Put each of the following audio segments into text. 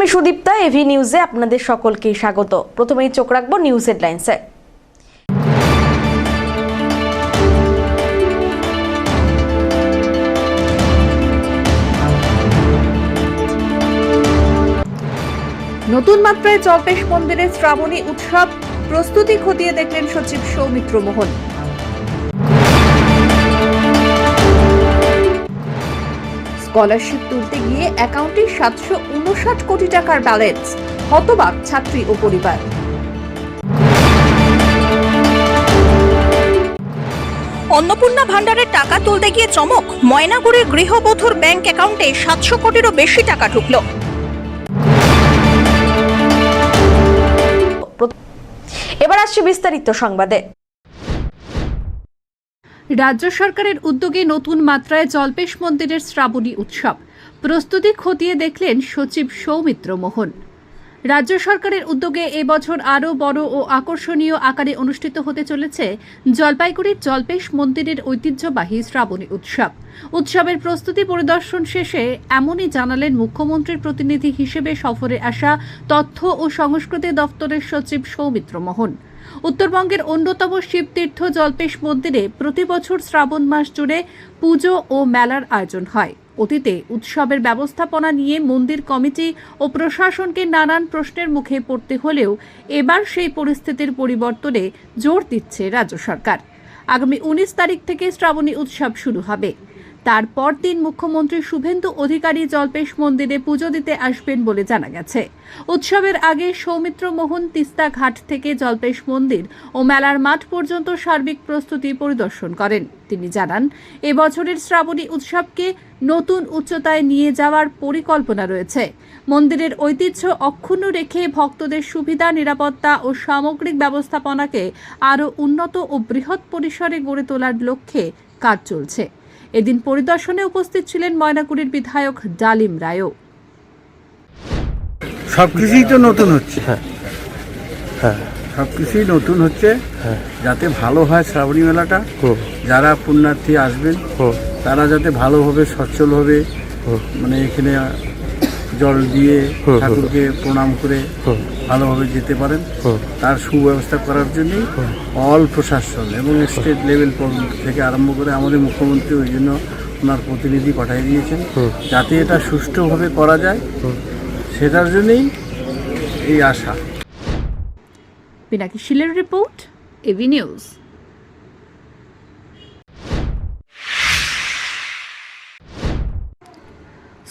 আমি সুদীপ্তা, এভি নিউজে আপনাদের সকলকে স্বাগত। প্রথমেই চোখ রাখবো নিউজ হেডলাইন্সে। নতুন মাত্রায় জল্পেশ মন্দিরের শ্রাবণী উৎসব, প্রস্তুতি খতিয়ে দেখলেন সচিব সৌমিত্র মোহন। স্কলারশিপ তুলতে গিয়ে অ্যাকাউন্টে 759 কোটি টাকার ব্যালেন্স, হতবাক ছাত্রী ও পরিবার। অন্নপূর্ণা ভান্ডারের টাকা তুলতে গিয়ে চমক, ময়নাগুড়ির গৃহবধূর ব্যাংক অ্যাকাউন্টে 700 কোটিরও বেশি টাকা ঢুকল। এবার আসছে বিস্তারিত সংবাদে। রাজ্য সরকারের উদ্যোগে নতুন মাত্রায় জল্পেশ মন্দিরের শ্রাবণী উৎসব, প্রস্তুতি খতিয়ে দেখলেন সচিব সৌমিত্র মোহন। রাজ্য সরকারের উদ্যোগে এবছর আরও বড় ও আকর্ষণীয় আকারে অনুষ্ঠিত হতে চলেছে জলপাইগুড়ির জল্পেশ মন্দিরের ঐতিহ্যবাহী শ্রাবণী উৎসব। উৎসবের প্রস্তুতি পরিদর্শন শেষে এমনই জানালেন মুখ্যমন্ত্রীর প্রতিনিধি হিসেবে সফরে আসা তথ্য ও সংস্কৃতি দপ্তরের সচিব সৌমিত্র মোহন। উত্তরবঙ্গের অন্যতম শিবতীর্থ জল্পেশ মন্দিরে প্রতি বছর শ্রাবণ মাস জুড়ে পুজো ও মেলার আয়োজন হয়। অতীতে উৎসবের ব্যবস্থাপনা নিয়ে মন্দির কমিটি ও প্রশাসনকে নানান প্রশ্নের মুখে পড়তে হলেও এবার সেই পরিস্থিতির পরিবর্তনে জোর দিচ্ছে রাজ্য সরকার। আগামী 19 তারিখ থেকে শ্রাবণী উৎসব শুরু হবে। তারপর দিন মুখ্যমন্ত্রী শুভেন্দু অধিকারী জল্পেশ মন্দিরে পুজো দিতে আসবেন বলে জানা গেছে। উৎসবের আগে সৌমিত্র মোহন তিস্তা ঘাট থেকে জল্পেশ মন্দির ও মেলার মাঠ পর্যন্ত সার্বিক প্রস্তুতি পরিদর্শন করেন। তিনি জানান, এবছরের শ্রাবণী উৎসবকে নতুন উচ্চতায় নিয়ে যাওয়ার পরিকল্পনা রয়েছে। মন্দিরের ঐতিহ্য অক্ষুণ্ণ রেখে ভক্তদের সুবিধা, নিরাপত্তা ও সামগ্রিক ব্যবস্থাপনাকে আরও উন্নত ও বৃহৎ পরিসরে গড়ে তোলার লক্ষ্যে কাজ চলছে। এদিন পরিদর্শনে উপস্থিত ছিলেন ময়নাগুড়ির বিধায়ক ডালিম রায়ও। সবকিছুই তো নতুন হচ্ছে, সবকিছুই নতুন হচ্ছে, যাতে ভালো হয় শ্রাবণী মেলাটা। যারা পুণ্যার্থী আসবেন তারা যাতে ভালোভাবে সচ্ছলভাবে মানে এখানে জল দিয়ে ঠাকুরকে প্রণাম করে ভালোভাবে যেতে পারেন, তার সুব্যবস্থা করার জন্যই অল প্রশাসন এবং স্টেট লেভেল থেকে আরম্ভ করে আমাদের মুখ্যমন্ত্রী ওই জন্য ওনার প্রতিনিধি পাঠিয়ে দিয়েছেন, যাতে এটা সুষ্ঠুভাবে করা যায়, সেটার জন্যই এই আশা। পিনাকি শিলের রিপোর্ট, এভি নিউজ।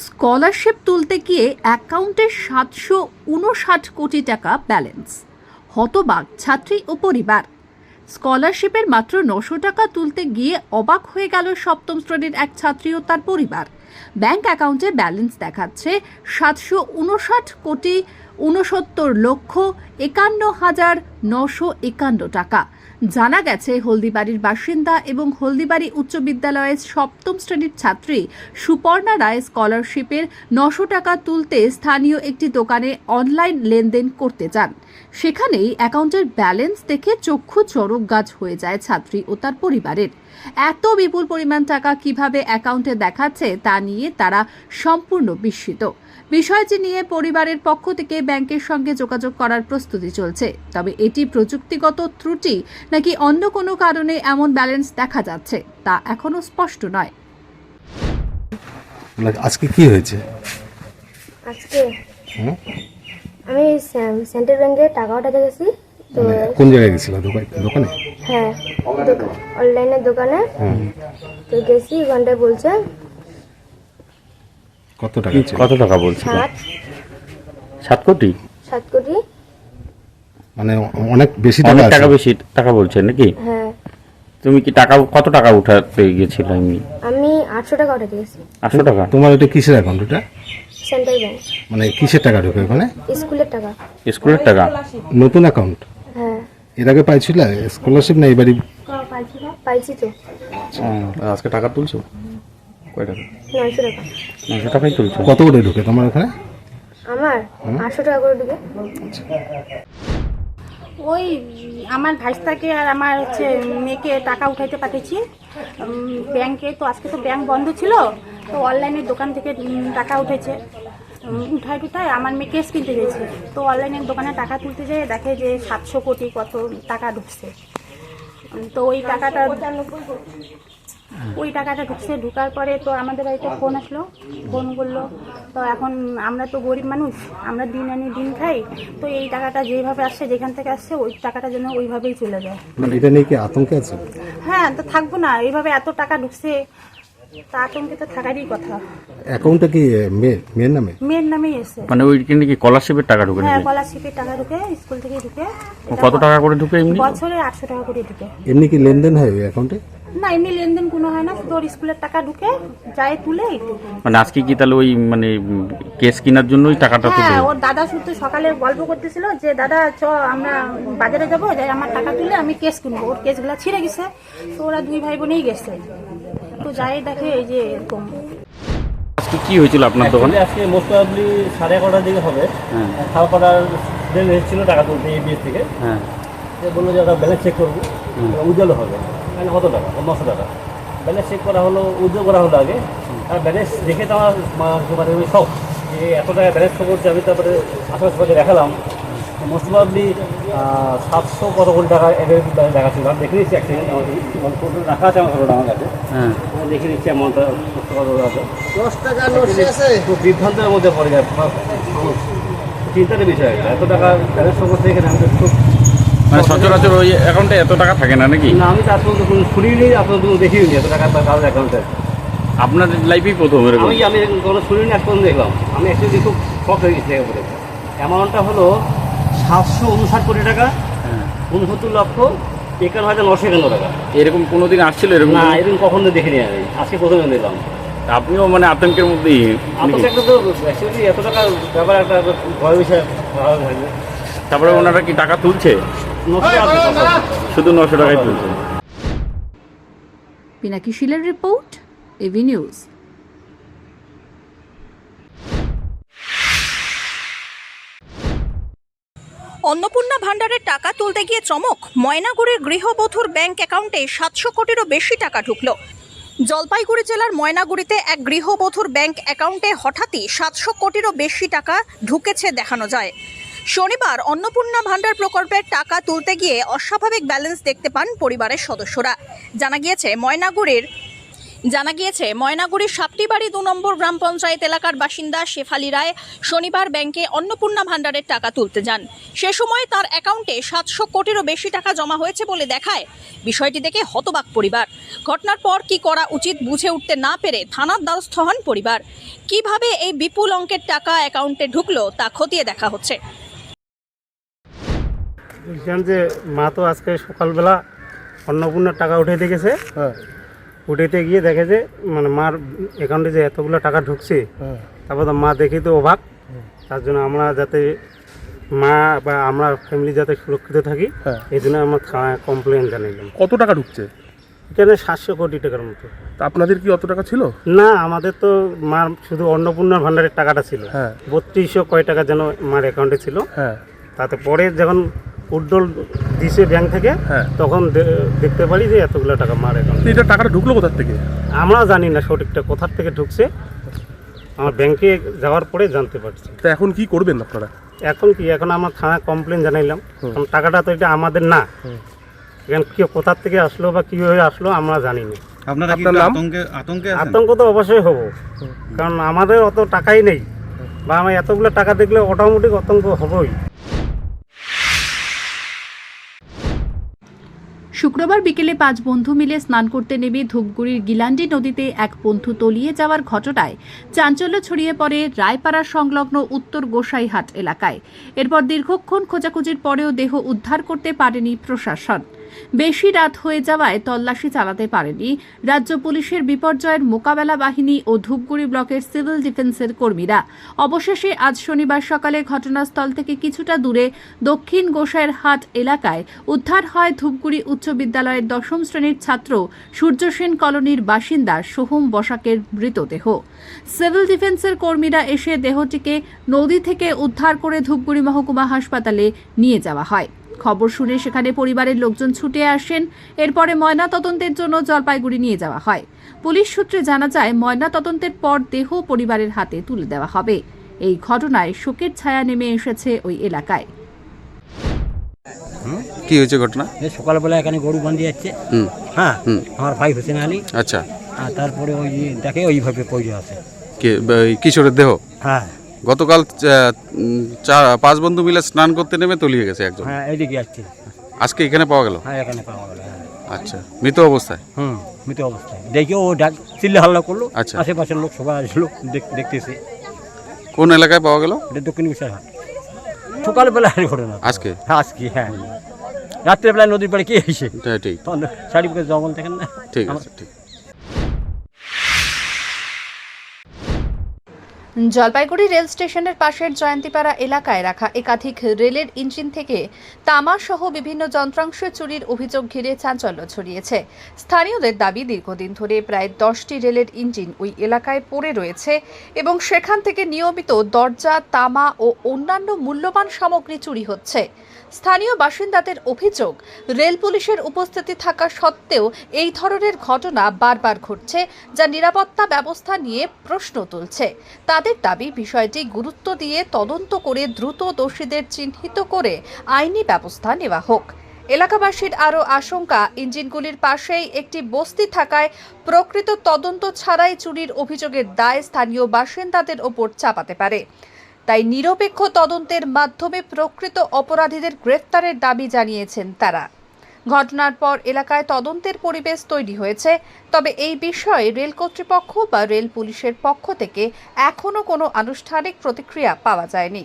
স্কলারশিপ তুলতে গিয়ে অ্যাকাউন্টে 759 কোটি টাকা ব্যালেন্স, হতবাক ছাত্রী ও পরিবার। স্কলারশিপের মাত্র 900 টাকা তুলতে গিয়ে অবাক হয়ে গেল সপ্তম শ্রেণীর এক ছাত্রী ও তার পরিবার। ব্যাংক অ্যাকাউন্টে ব্যালেন্স দেখাচ্ছে 769,69,51,951 টাকা। জানা গেছে, হলদিবাড়ির বাসিন্দা এবং হলদিবাড়ি উচ্চ বিদ্যালয়ের সপ্তম শ্রেণীর ছাত্রী সুপর্ণা রায় স্কলারশিপের 900 টাকা তুলতে স্থানীয় একটি দোকানে অনলাইন লেনদেন করতে যান। সেখানেই অ্যাকাউন্টের ব্যালেন্স দেখে চক্ষু চড়ক গাছ হয়ে যায় ছাত্রী ও তার পরিবারের। এত বিপুল পরিমাণ টাকা কিভাবে অ্যাকাউন্টে দেখাচ্ছে তা নিয়ে তারা সম্পূর্ণ বিস্মিত। বিষয়টি নিয়ে পরিবারের পক্ষ থেকে ব্যাংকের সঙ্গে যোগাযোগ করার প্রস্তুতি চলছে। তবে এটি প্রযুক্তিগত ত্রুটি নাকি অন্য কোনো কারণে এমন ব্যালেন্স দেখা যাচ্ছে তা এখনো স্পষ্ট নয়। আজকে কি হয়েছে? আজকে আমি সেন্ট্রাল ব্যাংকে টাকা উঠাতে গেছি। তো কোন জায়গায় গেছিল? দোকানে? হ্যাঁ, অনলাইনের দোকানে। তো গেছি, ঘন্টায় বলছে কত টাকা বলছে? 7 কোটি। 7 কোটি মানে অনেক বেশি টাকা বলছেন নাকি? হ্যাঁ। তুমি কি কত টাকা উঠাতে গিয়েছিল? আমি 800 টাকা উঠাতে গেছি। 800 টাকা? তোমার এটা কিসের অ্যাকাউন্ট? এটা সেন্ট্রাল ব্যাংক। মানে কিসের টাকা ঢোকে ওখানে? স্কুলের টাকা। স্কুলের টাকা? নতুন অ্যাকাউন্ট? হ্যাঁ। এর আগে পাইছিল স্কলারশিপ না এবারই? পাইছি তো। আজকে টাকা তুলছো? কয় টাকা? 900 টাকা। 900 টাকাই তুলছো? কত করে ঢোকে তোমার ওখানে? আমার 800 টাকা করে ঢুকে। ওই আমার ভাইস্তাকে আর আমার মেয়েকে টাকা উঠাইতে পাঠিয়েছি ব্যাংকে। তো আজকে তো ব্যাংক বন্ধ ছিল, তো অনলাইনের দোকান থেকে টাকা উঠেছে। উঠায় টুঠায় আমার মেয়ে কেস কিনতে গেছে, তো অনলাইনের দোকানে টাকা তুলতে যেয়ে দেখে যে 700 কোটি কত টাকা ঢুকছে। তো ওই টাকাটা ঢুকছে, ঢুকার পরে তো আমাদের বাড়িতে ফোন আসলো, ফোন করলো। তো এখন আমরা তো গরিব মানুষ, আমরা দিন আনি দিন খাই, তো এই টাকাটা যেভাবে আসছে, যেখান থেকে আসছে ওই টাকাটা যেন ওইভাবেই চলে যায়। মানে এটা নিয়ে কি আতঙ্কে আছে? হ্যাঁ, তো থাকবো না, এইভাবে এত টাকা ঢুকছে, তা আতঙ্কে তো থাকারই কথা। অ্যাকাউন্টটা কি মেয়ের নামে? মেয়ের নামেই এসে। মানে ওইখানে কি স্কলারশিপের টাকা ঢুকে হ্যাঁ, নাকি? স্কলারশিপের টাকা ঢুকে, স্কুল থেকে ঢুকে। কত টাকা করে ঢুকে এমনি? বছরে 800 টাকা করে ঢুকে। এমনি কি লেনদেন হয় ওই অ্যাকাউন্টে? না, এমনি লেনদেন কোনো হয় না, তোর স্কুলের টাকা ঢুকে যায় তুলে এইটুকু। মানে আজকে কি তাহলে ওই মানে কেস কেনার জন্যই টাকাটা তুলে? হ্যাঁ, ওর দাদা শুধু সকালে গল্প করতেছিল যে দাদা চ আমরা বাজারে যাবো, যাই আমার টাকা তুলে আমি কেস কিনবো। ওর কেসগুলো ছিঁড়ে গেছে, তো ওরা দুই ভাই বোনেই গেছে, তো যাই দেখে এই যে এরকম। আজকে কি হয়েছিল আপনার দোকানে? আজকে মোস্ট প্রবাবলি 11:30 দিকে হবে। খাওয়াপাড়ার স্টুডেন্ট এসেছিল টাকা তুলতে এবিএস থেকে। হ্যাঁ, বললো যে ওটা ব্যালেন্স চেক করবো, উজ্জ্বল হবে। মানে কত টাকা? 900 টাকা ব্যালেন্স চেক করা হলো, উজ্জ্বল করা হলো আগে। আর ব্যালেন্স দেখে তো আমার মানে শখ যে এত টাকা ব্যালেন্স করছে। আমি তারপরে আশেপাশে দেখালাম, মোস্ট প্রবাবলি 700 কত কোটি টাকা এদের দেখা ছিল। আমি দেখে নিচ্ছি অ্যাকচুয়ালি রাখা আছে আমার আমার কাছে। হ্যাঁ, দেখে নিচ্ছি অ্যামাউন্টটা কত আছে। 10 টাকা খুব বিভ্রান্তের মধ্যে পড়ে যায় চিন্তার বিষয়। এত টাকা ব্যালেন্স করছে এখানে আমি খুব মানে সচরাচর ওই অ্যাকাউন্টে এত টাকা থাকে না নাকি? না, আমি তার পর্যন্ত কোনো শুনিনি, আপনার কোনো দেখিনি এত টাকা কারোর অ্যাকাউন্টে। আপনার লাইফেই প্রথম এরকম? আমি কোনো শুনিনি, আজ পর্যন্ত দেখলাম। আমি অ্যাকচুয়ালি খুব শখ হয়ে গেছি একেবারে। অ্যামাউন্টটা হলো 759 কোটি টাকা, 69,51,951 টাকা। এরকম কোনোদিন আসছিল এরকম? না, এরকম কখনো দেখিনি আমি, আজকে প্রথমে দেখলাম। আপনিও মানে আতঙ্কের মধ্যেই? আতঙ্ক একটা তো অ্যাকচুয়ালি এত টাকা ব্যাপার একটা ভয় বিষয় ভালো থাকবে। তারপরে ওনারা কি টাকা তুলছে? শুধু 900 টাকাই তুলছে। পিনাকি শিলের রিপোর্ট, এভি নিউজ। অন্নপূর্ণা ভান্ডারের টাকা তুলতে গিয়ে চমক, ময়নাগুড়ির গৃহবধূর ব্যাংক অ্যাকাউন্টে 700 কোটিরও বেশি টাকা ঢুকলো। জলপাইগুড়ি জেলার ময়নাগুড়িতে এক গৃহবধূর ব্যাংক অ্যাকাউন্টে হঠাৎই 700 কোটিরও বেশি টাকা ঢুকেছে দেখানো যায়। শনিবার অন্নপূর্ণা ভান্ডার প্রকল্পের টাকা তুলতে গিয়ে অস্বাভাবিক ব্যালেন্স দেখতে পান পরিবারের সদস্যরা। জানা গিয়েছে ময়নাগুড়ির সাপটিবাড়ি 2 নম্বর গ্রাম পঞ্চায়েত এলাকার বাসিন্দা শেফালি রায় শনিবার ব্যাংকে অন্নপূর্ণা ভান্ডারের টাকা তুলতে যান। সে সময় তার অ্যাকাউন্টে 700 কোটিরও বেশি টাকা জমা হয়েছে বলে দেখায়। বিষয়টি দেখে হতবাক পরিবার। ঘটনার পর কি করা উচিত বুঝে উঠতে না পেরে থানার দ্বারস্থ হন পরিবার। কিভাবে এই বিপুল অঙ্কের টাকা অ্যাকাউন্টে ঢুকলো তা খতিয়ে দেখা হচ্ছে। বলছিলাম যে মা তো আজকে সকালবেলা অন্নপূর্ণার টাকা উঠে দেখেছে। উঠেতে গিয়ে দেখে যে মানে মার অ্যাকাউন্টে যে এতগুলো টাকা ঢুকছে, তারপর তো মা দেখে তো অবাক। তার জন্য আমরা যাতে মা বা আমরা ফ্যামিলি যাতে সুরক্ষিত থাকি, এই জন্য আমরা থানায় কমপ্লেন জানাইলাম। কত টাকা ঢুকছে এখানে? 700 কোটি টাকার মতো। তা আপনাদের কি অত টাকা ছিল? না, আমাদের তো মার শুধু অন্নপূর্ণার ভান্ডারের টাকাটা ছিল। 3200 কয় টাকা যেন মার অ্যাকাউন্টে ছিল। তাতে পরে যখন উড্ডল দিছে ব্যাংক থেকে, তখন দেখতে পারি যে এতগুলো টাকা মার অ্যাকাউন্টে। এটা টাকাটা ঢুকলো কোথা থেকে? আমরা জানি না সঠিকটা কোথার থেকে ঢুকছে, আমার ব্যাংকে যাওয়ার পরে জানতে পারছি। তা এখন কি করবেন আপনারা? এখন আমরা থানায় কমপ্লেন জানাইলাম, কারণ টাকাটা তো এটা আমাদের না। এখন কেউ কোথার থেকে আসলো বা কীভাবে আসলো আমরা জানি না। আতঙ্ক তো অবশ্যই হবো, কারণ আমাদের অত টাকাই নেই, বা আমি এতগুলো টাকা দেখলে অটোমেটিক আতঙ্ক হবই। শুক্রবার বিকেলে 5 বন্ধু মিলে স্নান করতে নেমে ধূপগুড়ির গিলান্ডি নদীতে এক বন্ধু তলিয়ে যাওয়ার ঘটনায় চাঞ্চল্য ছড়িয়ে পড়ে রায়পাড়া সংলগ্ন উত্তর গোসাইহাট এলাকায়। এরপর দীর্ঘক্ষণ খোঁজাখুঁজির পরেও দেহ উদ্ধার করতে পারেনি প্রশাসন। বেশি রাত হয়ে যাওয়ায় তল্লাশি চালাতে পারেনি রাজ্য পুলিশের বিপর্যয়ের মোকাবেলা বাহিনী ও ধূপগুড়ি ব্লকের সিভিল ডিফেন্সের কর্মীরা। অবশেষে আজ শনিবার সকালে ঘটনাস্থল থেকে কিছুটা দূরে দক্ষিণ গোসাইরহাট এলাকায় উদ্ধার হয় ধূপগুড়ি উচ্চ বিদ্যালয়ের 10ম শ্রেণীর ছাত্র সূর্যসেন কলোনির বাসিন্দা সোহম বসাকের মৃতদেহ। সিভিল ডিফেন্সের কর্মীরা এসে দেহটিকে নদী থেকে উদ্ধার করে ধূপগুড়ি মহকুমা হাসপাতালে নিয়ে যাওয়া হয়। খবর শুনে সেখানে পরিবারের লোকজন ছুটে আসেন। এরপরে ময়নাতদন্তের জন্য জলপাইগুড়ি নিয়ে যাওয়া হয়। পুলিশ সূত্রে জানা যায়, ময়নাতদন্তের পর দেহ পরিবারের হাতে তুলে দেওয়া হবে। এই ঘটনায় শোকের ছায়া নেমে এসেছে ওই এলাকায়। কি হয়েছে ঘটনা? সকালবেলা এখানে গরু বান্ধি যাচ্ছে, হ্যাঁ, আমার ভাই হোসেন আলী, আচ্ছা, আর তারপরে ওই দেখে ওইভাবে পড়ে আছে। কিশোরের দেহ? হ্যাঁ গতকাল 5 বন্ধু মিলে স্নান করতে নেমে তলিয়ে গেছে একজন। হ্যাঁ, এইদিকে যাচ্ছে। আজকে এখানে পাওয়া গেল? হ্যাঁ, এখানে পাওয়া গেল। আচ্ছা, মৃত অবস্থায়? মৃত অবস্থায়। দেখি ও ডাক চিল্লা হাল্লা করলো, আচ্ছা, আশেপাশের লোক সবাই আসলো দেখতেছে। কোন এলাকায় পাওয়া গেল? এটা দক্ষিণ বিশালহাট। সকালবেলা ঘটনা আজকে? আজকে, হ্যাঁ, রাত্রেবেলায় নদীর পাড়ে কে এসে ঠিক চারিদিকে জঙ্গল দেখেন না। ঠিক আছে, ঠিক। জলপাইগুড়ি রেল স্টেশনের পাশের জয়ন্তীপাড়া এলাকায় রাখা একাধিক রেলের ইঞ্জিন থেকে তামা সহ বিভিন্ন যন্ত্রাংশ চুরির অভিযোগ ঘিরে চাঞ্চল্য ছড়িয়েছে। স্থানীয়দের দাবি, দীর্ঘদিন ধরে প্রায় 10টি রেলের ইঞ্জিন ওই এলাকায় পড়ে রয়েছে এবং সেখান থেকে নিয়মিত দরজা, তামা ও অন্যান্য মূল্যবান সামগ্রী চুরি হচ্ছে। স্থানীয় বাসিন্দাদের অভিযোগ, রেল পুলিশের উপস্থিতি থাকা সত্ত্বেও এই ধরনের ঘটনা বারবার ঘটছে, যা নিরাপত্তা ব্যবস্থা নিয়ে প্রশ্ন তুলছে। তাদের দাবি, বিষয়টি গুরুত্ব দিয়ে তদন্ত করে দ্রুত দোষীদের চিহ্নিত করে আইনি ব্যবস্থা নেওয়া হোক। এলাকাবাসীর আরও আশঙ্কা, ইঞ্জিনগুলির পাশেই একটি বস্তি থাকায় প্রকৃত তদন্ত ছাড়াই চুরির অভিযোগের দায় স্থানীয় বাসিন্দাদের ওপর চাপাতে পারে। তাই নিরপেক্ষ তদন্তের মাধ্যমে প্রকৃত অপরাধীদের গ্রেফতারের দাবি জানিয়েছেন তারা। ঘটনার পর এলাকায় তদন্তের পরিবেশ তৈরি হয়েছে, তবে এই বিষয়ে রেল কর্তৃপক্ষ বা রেল পুলিশের পক্ষ থেকে এখনো কোনো আনুষ্ঠানিক প্রতিক্রিয়া পাওয়া যায়নি।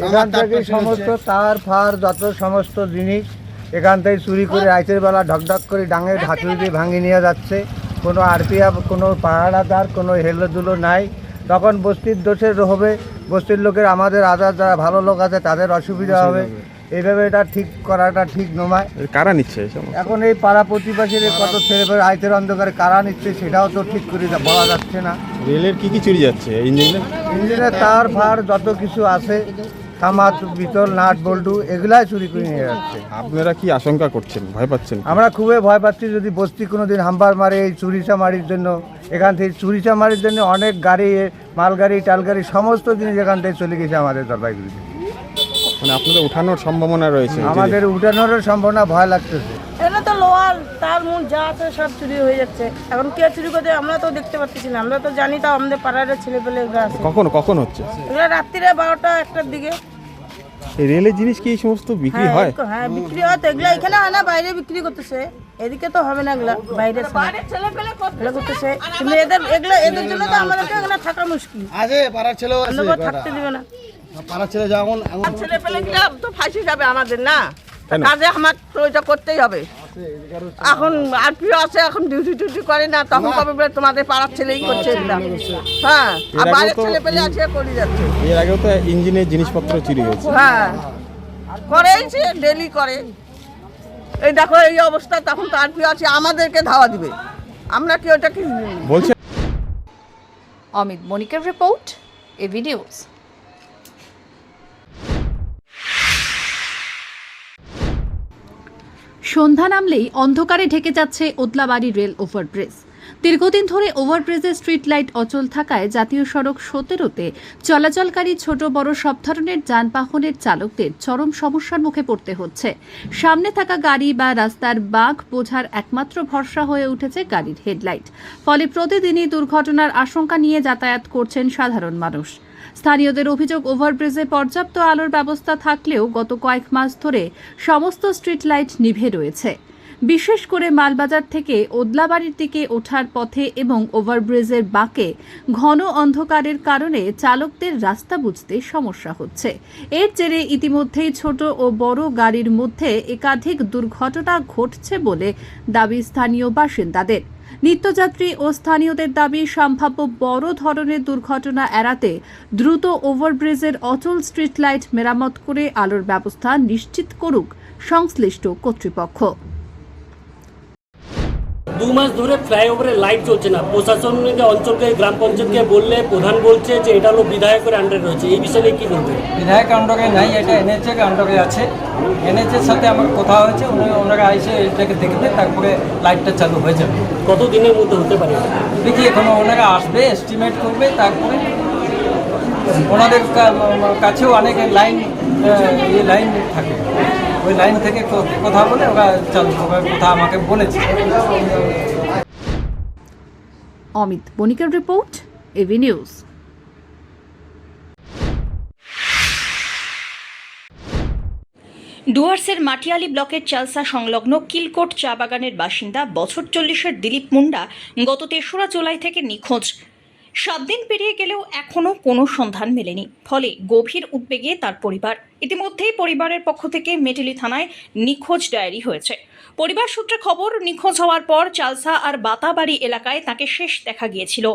এখান থেকে সমস্ত তার ফার যত সমস্ত জিনিস এখান থেকে চুরি করে রাতের বেলা ঢকঢক করে ডাঙের হাতুড়ি দিয়ে ভাঙিয়ে নিয়ে যাচ্ছে। কোনো আরপিএফ, কোনো পাহারাদার, কোনো হেলোদুলো নাই। তখন বস্তির দোষের হবে, বস্তির লোকের, আমাদের আদার যারা ভালো লোক আছে তাদের অসুবিধা হবে। এইভাবে এটা ঠিক করাটা ঠিক নয়। কারা নিচ্ছে? এখন এই পাড়া প্রতিবেশীর কত ছেলেপেলে আইতের অন্ধকারে কারা নিচ্ছে সেটাও তো ঠিক করে বলা যাচ্ছে না। রেলের কি কি চুরি যাচ্ছে? ইঞ্জিনের তার ফার যত কিছু আছে, তামা, পিতল, নাট বল্টু, এগুলাই চুরি করে নিয়ে যাচ্ছে। আপনারা কি আশঙ্কা করছেন, ভয় পাচ্ছেন? আমরা খুবই ভয় পাচ্ছি, যদি বস্তি কোনোদিন হাম্বার মারে এই চুরিচামারির জন্য। এখান থেকে চুরিচামারির জন্য অনেক গাড়ি, মালগাড়ি, টালগাড়ি সমস্ত জিনিস এখান থেকে চলে গেছে আমাদের জলপাইগুড়িতে। মানে আপনাদের উঠানোর সম্ভাবনা রয়েছে? আমাদের উঠানোর সম্ভাবনা, ভয় লাগতেছে। এটা তো লোহার তার মূল যা আছে সব চুরি হয়ে যাচ্ছে। এখন কে চুরি করতে আমরা তো দেখতে পাচ্ছি না, আমরা তো জানি, তাও আমাদের পাড়ার ছেলে পেলে আছে। কখন হচ্ছে এগুলো রাত্রিরে 12টা 1টার দিকে। এই রেলের জিনিস কি এই সমস্ত বিক্রি হয়? হ্যাঁ, বিক্রি হয় তো। এগুলো এখানে হয় না, বাইরে বিক্রি করতেছে। এদিকে তো হবে না, এগুলা বাইরে ছেলে পেলে করতেছে। কিন্তু এদের জন্য তো আমাদেরকে এখানে থাকা মুশকিল। আছে পাড়ার ছেলেও আছে, থাকতে দিবে না। পাড়ার ছেলে যেমন ছেলে পেলে তো ফাঁসি যাবে আমাদের না, কাজে আমার তো ওইটা করতেই হবে। এখন আরপিও আছে, এখন ডিউটি টিউটি করে না, তখন কবে বলে তোমাদের পাড়ার ছেলেই করছে এটা। হ্যাঁ, আর বাইরের ছেলে পেলে আছে করে যাচ্ছে। এর আগেও তো ইঞ্জিনের জিনিসপত্র চুরি হয়েছে। হ্যাঁ, করেইছে, ডেলি করে। এই দেখো এই অবস্থা, তখন তো আরপিও আছে, আমাদেরকে ধাওয়া দিবে, আমরা কি ওটা কি বলছে? অমিত মনিকের রিপোর্ট, এভি নিউজ। সন্ধ্যা নামলেই অন্ধকারে ঢেকে যাচ্ছে ওদলাবাড়ি রেল ওভারব্রিজ। দীর্ঘদিন ধরে ওভারব্রিজের স্ট্রিট লাইট অচল থাকায় জাতীয় সড়ক 17-তে চলাচলকারী ছোট বড় সব ধরনের যানবাহনের চালকদের চরম সমস্যার মুখে পড়তে হচ্ছে। সামনে থাকা গাড়ি বা রাস্তার বাঁক বোঝার একমাত্র ভরসা হয়ে উঠেছে গাড়ির হেডলাইট। ফলে প্রতিদিনই দুর্ঘটনার আশঙ্কা নিয়ে যাতায়াত করছেন সাধারণ মানুষ। স্থানীয়দের অভিযোগ, ওভারব্রিজে পর্যাপ্ত আলোর ব্যবস্থা থাকলেও গত কয়েক মাস ধরে সমস্ত স্ট্রিট লাইট নিভে রয়েছে। বিশেষ করে মালবাজার থেকে ওদলাবাড়ির দিকে ওঠার পথে এবং ওভারব্রিজের বাঁকে ঘন অন্ধকারের কারণে চালকদের রাস্তা বুঝতে সমস্যা হচ্ছে। এর জেরে ইতিমধ্যেই ছোট ও বড় গাড়ির মধ্যে একাধিক দুর্ঘটনা ঘটছে বলে দাবি স্থানীয় বাসিন্দাদের। নিত্যযাত্রী ও স্থানীয়দের দাবি, সম্ভাব্য বড় ধরনের দুর্ঘটনা এড়াতে দ্রুত ওভারব্রিজের অচল স্ট্রিট লাইট মেরামত করে আলোর ব্যবস্থা নিশ্চিত করুক সংশ্লিষ্ট কর্তৃপক্ষ। 2 মাস ধরে ফ্লাইওভারে লাইট চলছে না। প্রশাসনকে, অঞ্চলকে, গ্রাম পঞ্চায়েতকে বললে প্রধান বলছে যে এটা হলো বিধায়কের আন্ডারে রয়েছে। এই বিষয়ে কি বলবেন? বিধায়ক আন্ডারে নাই, এটা এনএচএর আন্ডারে আছে। এনএচএর সাথে আমার কথা হয়েছে, ওনারা এসে এটাকে দেখবে, তারপরে লাইটটা চালু হয়ে যাবে। কত দিনের মধ্যে হতে পারে? দেখি, এখনো ওনারা আসবে, এস্টিমেট করবে, তারপরে ওনাদের কাছেও অনেক লাইন লাইন থাকে, ওই লাইন থেকে কথা বলে ওরা কথা আমাকে বলেছে। অমিত বণিকের রিপোর্ট, এভি নিউজ। ডুয়ার্সের মাটিয়ালি ব্লকের চালসা সংলগ্ন কিলকোট চা বাগানের বাসিন্দা বছর 40-এর দিলীপ মুন্ডা গত 3রা জুলাই থেকে নিখোঁজ। 7 দিন পেরিয়ে গেলেও এখনও কোনো সন্ধান মেলেনি, ফলে গভীর উদ্বেগে তার পরিবার। ইতিমধ্যেই পরিবারের পক্ষ থেকে মেটেলি থানায় নিখোঁজ ডায়েরি হয়েছে। পরিবার সূত্রে খবর, নিখোঁজ হওয়ার পর চালসা আর বাতাবাড়ি এলাকায় তাকে শেষ দেখা গিয়েছিল।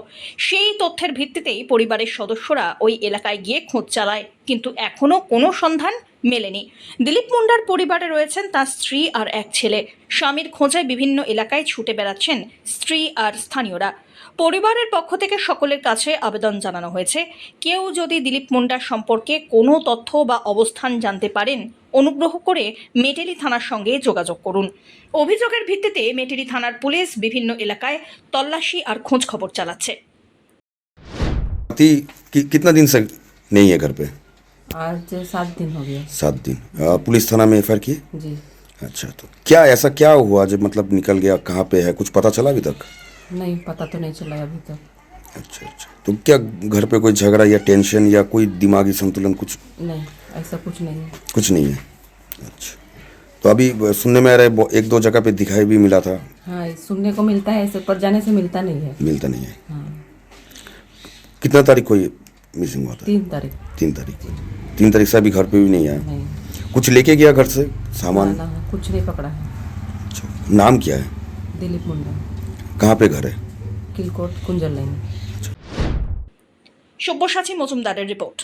সেই তথ্যের ভিত্তিতেই পরিবারের সদস্যরা ওই এলাকায় গিয়ে খোঁজ চালায়, কিন্তু এখনও কোনো সন্ধান মেলেনি। দিলীপ মুন্ডার পরিবারে রয়েছেন তার স্ত্রী আর এক ছেলে। স্বামীর খোঁজে বিভিন্ন এলাকায় ছুটে বেড়াচ্ছেন স্ত্রী আর স্থানীয়রা। পরিবারের পক্ষ থেকে সকলের কাছে আবেদন জানানো হয়েছে, কেউ যদি দিলীপ মুন্ডার সম্পর্কে কোনো তথ্য বা অবস্থান জানতে পারেন, অনুগ্রহ করে মেটেলি থানার সঙ্গে যোগাযোগ করুন। অভিযোগের ভিত্তিতে মেটেলি থানার পুলিশ বিভিন্ন এলাকায় তল্লাশি আর খোঁজ খবর চালাচ্ছে। कितना दिन से नहीं है घर पे? आज 7 दिन हो गया। 7 दिन। पुलिस थाना में एफआईआर की? जी। अच्छा, तो क्या ऐसा क्या हुआ जो मतलब निकल गया, कहाँ पे है, कुछ पता चला अभी तक? नहीं, पता तो नहीं चला अभी तक। अच्छा, तो क्या घर पे कोई झगड़ा या टेंशन या कोई दिमागी संतुलन कुछ? नहीं, ऐसा कुछ नहीं है। कुछ नहीं है। अच्छा, तो अभी सुनने में आ रहा है 1-2 जगह पे दिखाई भी मिला था। हाँ, सुनने को मिलता है, ऐसे पर जाने से मिलता नहीं है। मिलता नहीं है। हाँ। कितना तारीख को ये मिसिंग हुआ था? 3 तारीख। 3 तारीख को। 3 तारीख से अभी घर पे भी नहीं आया? नहीं। कुछ लेके गया घर से सामान? ना, कुछ नहीं पकड़ा है। अच्छा, नाम क्या है? दिलीप मुंडा। कहाँ पे घर है? किलकोट कुंजल लाइन। সব্যসাচী মজুমদারের রিপোর্ট।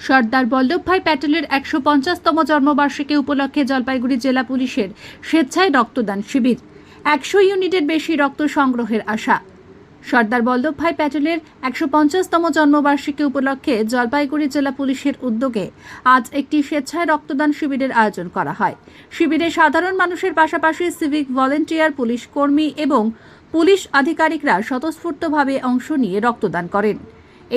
সর্দার বল্লভভাই প্যাটেলের 150তম জন্মবার্ষিকী উপলক্ষে জলপাইগুড়ি জেলা পুলিশের স্বেচ্ছায় রক্তদান শিবির। 100 ইউনিটের বেশি রক্ত সংগ্রহের আশা। সর্দার বল্লভভাই প্যাটেলের 150তম জন্মবার্ষিকী উপলক্ষে জলপাইগুড়ি জেলা পুলিশের উদ্যোগে আজ একটি স্বেচ্ছায় রক্তদান শিবিরের আয়োজন করা হয়। শিবিরে সাধারণ মানুষের পাশাপাশি সিভিক ভলেন্টিয়ার, পুলিশ কর্মী এবং পুলিশ আধিকারিকরা স্বতঃস্ফূর্তভাবে অংশ নিয়ে রক্তদান করেন।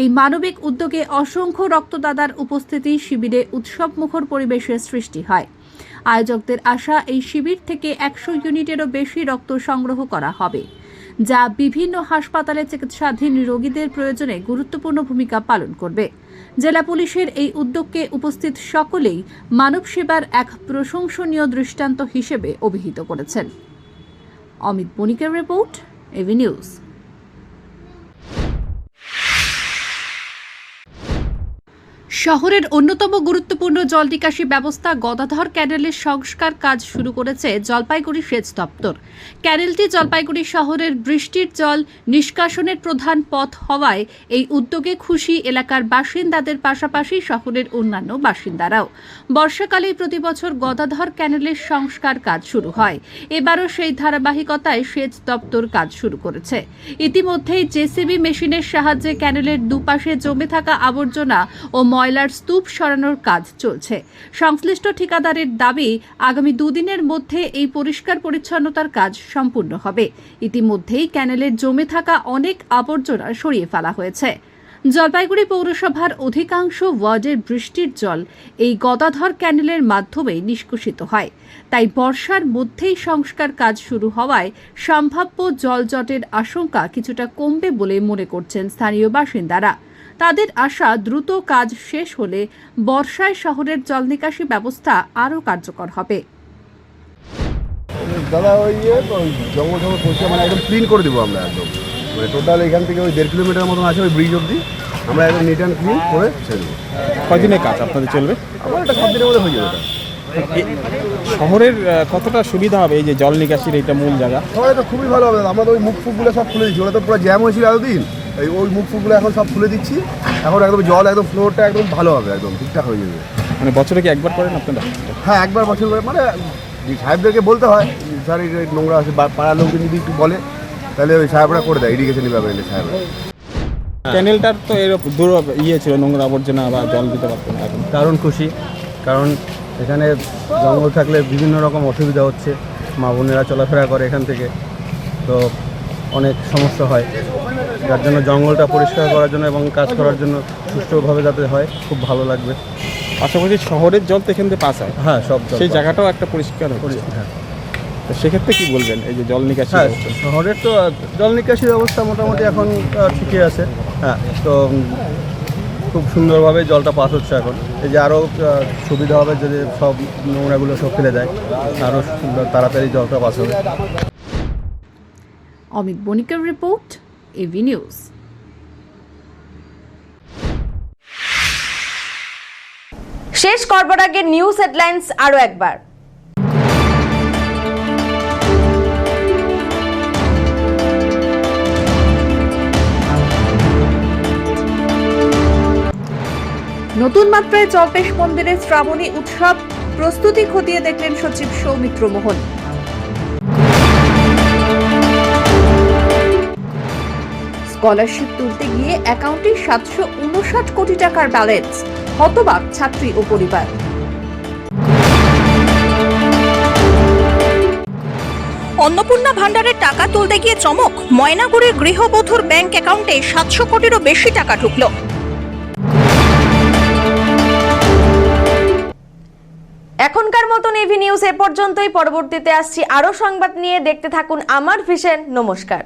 এই মানবিক উদ্যোগে অসংখ্য রক্তদাতার উপস্থিতি শিবিরে উৎসবমুখর পরিবেশের সৃষ্টি হয়। আয়োজকদের আশা, এই শিবির থেকে 100 ইউনিটেরও বেশি রক্ত সংগ্রহ করা হবে, যা বিভিন্ন হাসপাতালে চিকিৎসাধীন রোগীদের প্রয়োজনে গুরুত্বপূর্ণ ভূমিকা পালন করবে। জেলা পুলিশের এই উদ্যোগকে উপস্থিত সকলেই মানব সেবার এক প্রশংসনীয় দৃষ্টান্ত হিসেবে অভিহিত করেছেন। অমিত বণিকের রিপোর্ট, এভি নিউজ। শহরের অন্যতম গুরুত্বপূর্ণ জল নিকাশি ব্যবস্থা গদাধর ক্যানেলের সংস্কার কাজ শুরু করেছে জলপাইগুড়ি সেচ দপ্তর। ক্যানেলটি জলপাইগুড়ি শহরের বৃষ্টির জল নিষ্কাশনের প্রধান পথ হওয়ায় এই উদ্যোগে খুশি এলাকার বাসিন্দাদের পাশাপাশি শহরের অন্যান্য বাসিন্দারাও। বর্ষাকালে প্রতি বছর গদাধর ক্যানেলের সংস্কার কাজ শুরু হয়। এবারও সেই ধারাবাহিকতায় সেচ দপ্তর কাজ শুরু করেছে। ইতিমধ্যেই জেসিবি মেশিনের সাহায্যে ক্যানেলের দুপাশে জমে থাকা আবর্জনা ও ময়লার স্তূপ সরানোর কাজ চলছে। সংশ্লিষ্ট ঠিকাদারের দাবি, আগামী 2 দিনের মধ্যে এই পরিষ্কার পরিচ্ছন্নতার কাজ সম্পূর্ণ হবে। ইতিমধ্যেই ক্যানেলের জমে থাকা অনেক আবর্জনা সরিয়ে ফেলা হয়েছে। জলপাইগুড়ি পৌরসভার অধিকাংশ ওয়ার্ডের বৃষ্টির জল এই গদাধর ক্যানেলের মাধ্যমে নিষ্কাশিত হয়। তাই বর্ষার মধ্যেই সংস্কার কাজ শুরু হওয়ায় সম্ভাব্য জলজটের আশঙ্কা কিছুটা কমবে বলে মনে করছেন স্থানীয় বাসিন্দারা। তাদের আশা, দ্রুত কাজ শেষ হলে বর্ষায় শহরের জল নিকাশি ব্যবস্থা আরও কার্যকর হবে। দাদা ওই জঙ্গল পরিষ্কার মানে একদম ক্লিন করে দেবো আমরা, একদম মানে টোটাল এখান থেকে ওই 1.5 কিলোমিটার মতন আছে ওই ব্রিজ অবধি আমরা একদম নিট অ্যান্ড ক্লিন করে ছেড়ে দেবো। কয়দিনের কাজ আপনাদের চলবে? আমার একটা 7 দিনের মধ্যে হয়ে যাবে। শহরের কতটা সুবিধা হবে এই যে জল নিকাশির এইটা মূল জায়গা? শহরে তো খুবই ভালো হবে। আমরা তো ওই মুখ ফুকগুলো সব খুলে দিচ্ছি, ওরা তো পুরো জ্যাম হয়েছিল এতদিন, ওই মুখ ফুকগুলো এখন সব খুলে দিচ্ছি। এখন একদম জল একদম ফ্লোরটা একদম ভালো হবে, একদম ঠিকঠাক হয়ে যাবে। মানে বছরে কি একবার করেন আপনারা? হ্যাঁ, একবার বছর করে, মানে সাহেবদেরকে বলতে হয় স্যার এই নোংরা আছে, পাড়ার লোকজন যদি একটু বলে তাহলে ওই সাহেবরা করে দেয়, ইরিগেশন ডিপার্টমেন্টের সাহেবরা। ক্যানেলটার তো এর দূর ছিল, নোংরা আবর্জনা বা জল দিতে পারতো না। এখন দারুণ খুশি, কারণ এখানে জঙ্গল থাকলে বিভিন্ন রকম অসুবিধা হচ্ছে, মা বোনেরা চলাফেরা করে এখান থেকে, তো অনেক সমস্যা হয়, যার জন্য জঙ্গলটা পরিষ্কার করার জন্য এবং কাজ করার জন্য সুষ্ঠুভাবে যাতে হয় খুব ভালো লাগবে। পাশাপাশি শহরের জল তো এখান থেকে পাস হয়, হ্যাঁ সব জল সেই পাস। জায়গাটাও একটা পরিষ্কার হচ্ছে। হ্যাঁ তো সেক্ষেত্রে কি বলবেন এই যে জল নিকাশি হ্যাঁ ব্যবস্থা? শহরের তো জল নিকাশির অবস্থা মোটামুটি এখন ঠিকই আছে। হ্যাঁ তো খুব সুন্দরভাবে জলটা পাস হচ্ছে এখন। এই যে আরও সুবিধা হবে যদি সব নোংরাগুলো সব ফেলে দেয়, আরও তাড়াতাড়ি জলটা পাস হবে। অমিত বণিকের রিপোর্ট, এভি নিউজ। শেষ করবার আগে নিউজ হেডলাইন্স আরো একবার। নতুন মাত্রায় জল্পেশ মন্দিরের শ্রাবণী উৎসব, প্রস্তুতি খতিয়ে দেখলেন সচিব সৌমিত্র মোহন। স্কলারশিপ তুলতে গিয়ে অ্যাকাউন্টে 759 কোটি টাকার ব্যালেন্স, হতবাক ছাত্রী ও পরিবার। অন্নপূর্ণা ভান্ডারের টাকা তুলতে গিয়ে চমক, ময়নাগুড়ির গৃহবধূর ব্যাংক অ্যাকাউন্টে 700 কোটিরও বেশি টাকা ঢুকলো। এখনকার মতন এভি নিউজ এ পর্যন্তই। পরবর্তীতে আসছি আরো সংবাদ নিয়ে। দেখতে থাকুন আমার ভিশন। নমস্কার।